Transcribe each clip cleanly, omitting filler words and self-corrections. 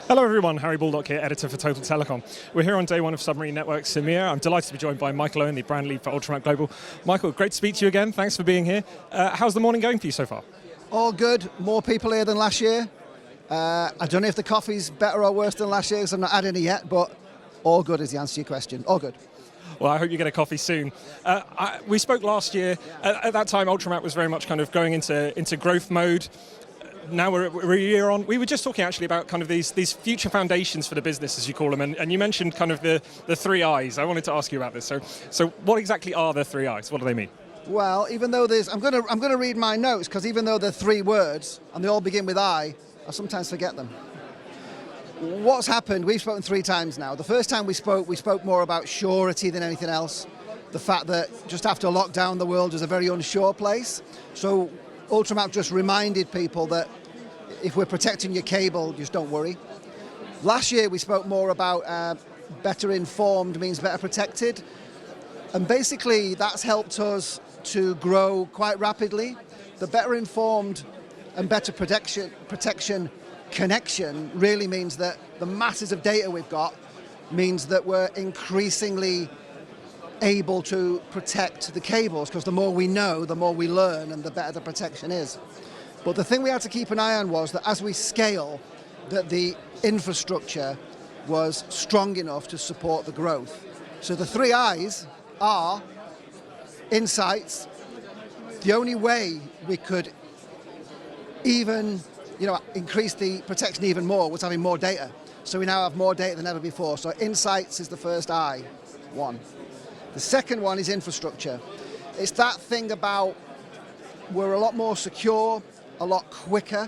Hello everyone, Harry Baldock here, editor for Total Telecom. We're here on day one of Submarine Networks EMEA. I'm delighted to be joined by Mychael Owen, the brand lead for UltramapGlobal. Mychael, great to speak to you again. Thanks for being here. How's the morning going for you so far? All good. More people here than last year. I don't know if the coffee's better or worse than last year because I've not had any yet, but all good is the answer to your question. All good. Well, I hope you get a coffee soon. We spoke last year. At that time, Ultramap was very much kind of going into growth mode. Now we're a year on. We were just talking actually about kind of these future foundations for the business, as you call them, and you mentioned kind of the three I's. I wanted to ask you about this. So what exactly are the three I's? What do they mean? Well, even though I'm going to read my notes because even though they're three words and they all begin with I sometimes forget them. What's happened? We've spoken three times now. The first time we spoke more about surety than anything else. The fact that just after lockdown, the world was a very unsure place. So Ultramap just reminded people that if we're protecting your cable, just don't worry. Last year we spoke more about better informed means better protected, and basically that's helped us to grow quite rapidly. The better informed and better protection connection really means that the masses of data we've got means that we're increasingly able to protect the cables, because the more we know, the more we learn, and the better the protection is. But the thing we had to keep an eye on was that as we scale, that the infrastructure was strong enough to support the growth. So the three I's are insights. The only way we could even increase the protection even more was having more data. So we now have more data than ever before. So insights is the first I, one. The second one is infrastructure. It's that thing about we're a lot more secure, a lot quicker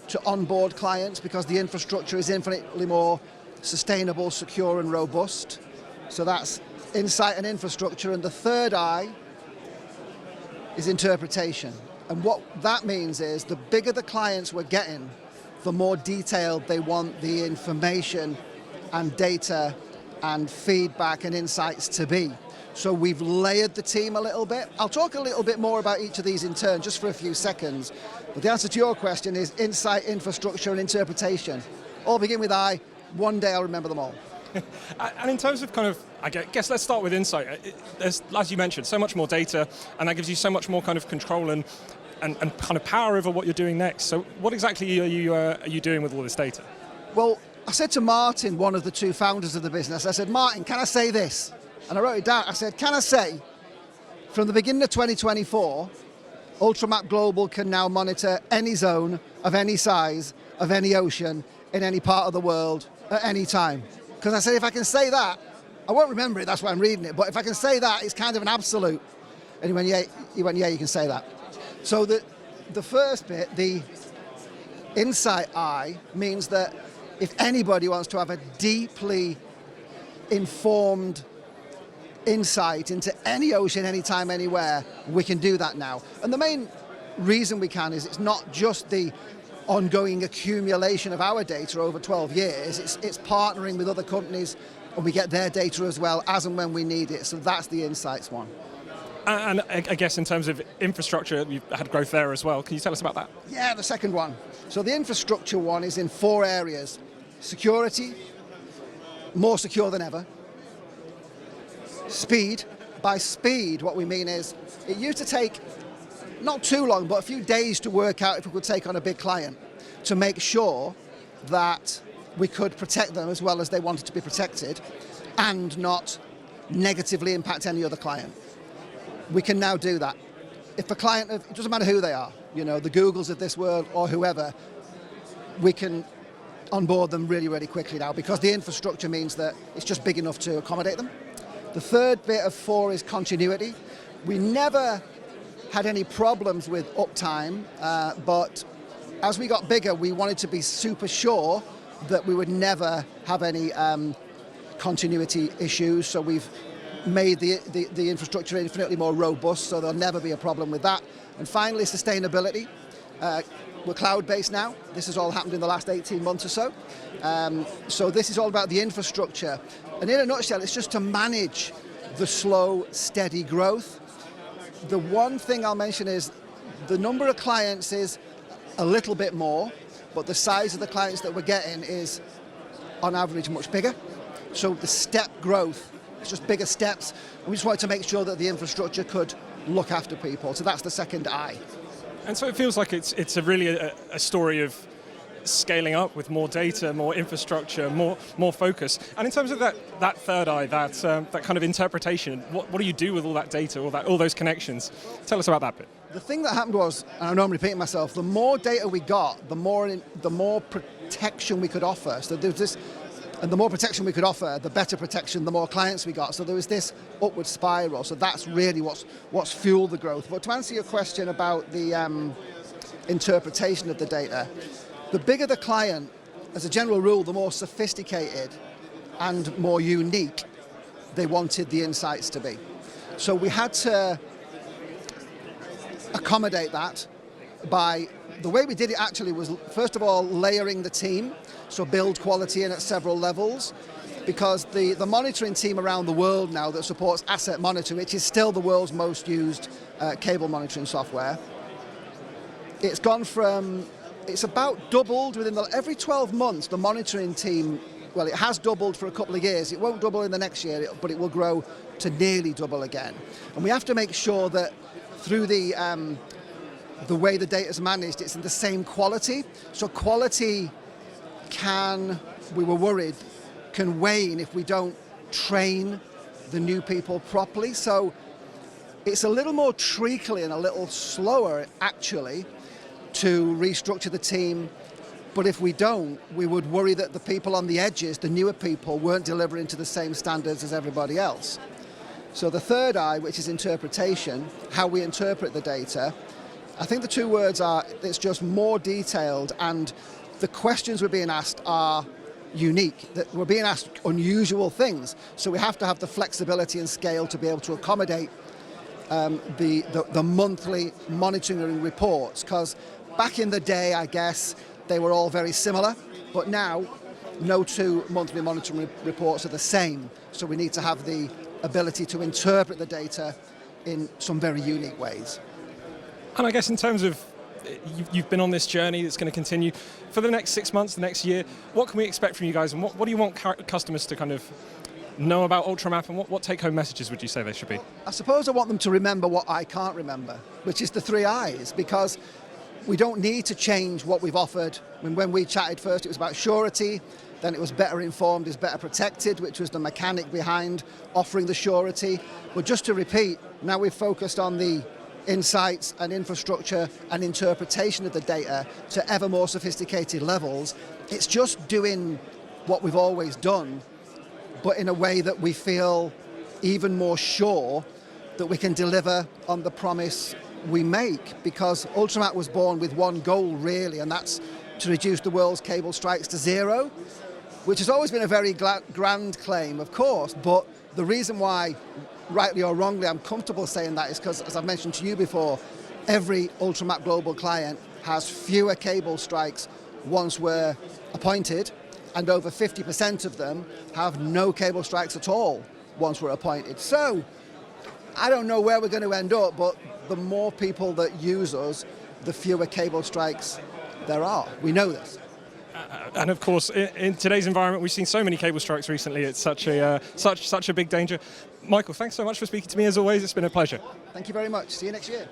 to onboard clients because the infrastructure is infinitely more sustainable, secure and robust. So that's insight and infrastructure. And the third I is interpretation. And what that means is the bigger the clients we're getting, the more detailed they want the information and data and feedback and insights to be. So we've layered the team a little bit. I'll talk a little bit more about each of these in turn, just for a few seconds. But the answer to your question is insight, infrastructure, and interpretation. All begin with I. One day I'll remember them all. And in terms of kind of, I guess let's start with insight. There's, as you mentioned, so much more data, and that gives you so much more kind of control and kind of power over what you're doing next. So what exactly are you doing with all this data? Well, I said to Martin, one of the two founders of the business, I said, Martin, can I say this? And I wrote it down. I said, can I say, from the beginning of 2024, UltramapGlobal can now monitor any zone of any size, of any ocean, in any part of the world, at any time. Because I said, if I can say that, I won't remember it, that's why I'm reading it, but if I can say that, it's kind of an absolute. And he went, yeah, you can say that. So the first bit, the insight I, means that if anybody wants to have a deeply informed insight into any ocean, anytime, anywhere, we can do that now. And the main reason we can is it's not just the ongoing accumulation of our data over 12 years, it's partnering with other companies and we get their data as well as and when we need it. So that's the insights one. And I guess in terms of infrastructure, you've had growth there as well. Can you tell us about that? Yeah, the second one. So the infrastructure one is in four areas. Security, more secure than ever. Speed. By speed, what we mean is it used to take not too long, but a few days to work out if we could take on a big client to make sure that we could protect them as well as they wanted to be protected and not negatively impact any other client. We can now do that. If a client, it doesn't matter who they are, the Googles of this world or whoever, we can onboard them really, really quickly now because the infrastructure means that it's just big enough to accommodate them. The third bit of four is continuity. We never had any problems with uptime, but as we got bigger, we wanted to be super sure that we would never have any continuity issues. So we've made the infrastructure infinitely more robust, so there'll never be a problem with that. And finally, sustainability. We're cloud-based now. This has all happened in the last 18 months or so. So this is all about the infrastructure. And in a nutshell, it's just to manage the slow, steady growth. The one thing I'll mention is the number of clients is a little bit more, but the size of the clients that we're getting is on average much bigger. So the step growth, it's just bigger steps. And we just wanted to make sure that the infrastructure could look after people. So that's the second I. And so it feels like it's really a story of scaling up with more data, more infrastructure, more focus. And in terms of that third eye, that kind of interpretation, what do you do with all that data, all those connections? Tell us about that bit. The thing that happened was, and I know I'm repeating myself, the more data we got, the more protection we could offer. So there's this, and the more protection we could offer, the better protection, the more clients we got. So there was this upward spiral. So that's really what's fueled the growth. But to answer your question about the interpretation of the data, the bigger the client, as a general rule, the more sophisticated and more unique they wanted the insights to be. So we had to accommodate that by, the way we did it actually was, first of all, layering the team, so build quality in at several levels, because the monitoring team around the world now that supports asset monitoring, which is still the world's most used cable monitoring software, it's gone from, it's about doubled within every 12 months, the monitoring team, well, it has doubled for a couple of years. It won't double in the next year, but it will grow to nearly double again. And we have to make sure that through the way the data is managed, it's in the same quality. So quality we were worried, can wane if we don't train the new people properly. So it's a little more treacly and a little slower, actually, to restructure the team. But if we don't, we would worry that the people on the edges, the newer people, weren't delivering to the same standards as everybody else. So the third eye, which is interpretation, how we interpret the data, I think the two words are, it's just more detailed, and the questions we're being asked are unique. That we're being asked unusual things. So we have to have the flexibility and scale to be able to accommodate the monthly monitoring reports, because back in the day, I guess, they were all very similar, but now no two monthly monitoring reports are the same. So we need to have the ability to interpret the data in some very unique ways. And I guess in terms of, you've been on this journey that's going to continue for the next 6 months, the next year, what can we expect from you guys, and what do you want customers to kind of know about Ultramap, and what take-home messages would you say they should be? I suppose I want them to remember what I can't remember, which is the 3 I's, because we don't need to change what we've offered. I mean, when we chatted first, it was about surety, then it was better informed is better protected, which was the mechanic behind offering the surety. But just to repeat, now we've focused on the insights and infrastructure and interpretation of the data to ever more sophisticated levels. It's just doing what we've always done, but in a way that we feel even more sure that we can deliver on the promise we make, because Ultramap was born with one goal really, and that's to reduce the world's cable strikes to zero, which has always been a very grand claim, of course, but the reason why, rightly or wrongly, I'm comfortable saying that is because, as I've mentioned to you before, every UltramapGlobal client has fewer cable strikes once we're appointed, and over 50% of them have no cable strikes at all once we're appointed. So I don't know where we're going to end up, but the more people that use us, the fewer cable strikes there are. We know this. And of course, in today's environment, we've seen so many cable strikes recently. It's such a big danger. Mychael, thanks so much for speaking to me as always. It's been a pleasure. Thank you very much. See you next year.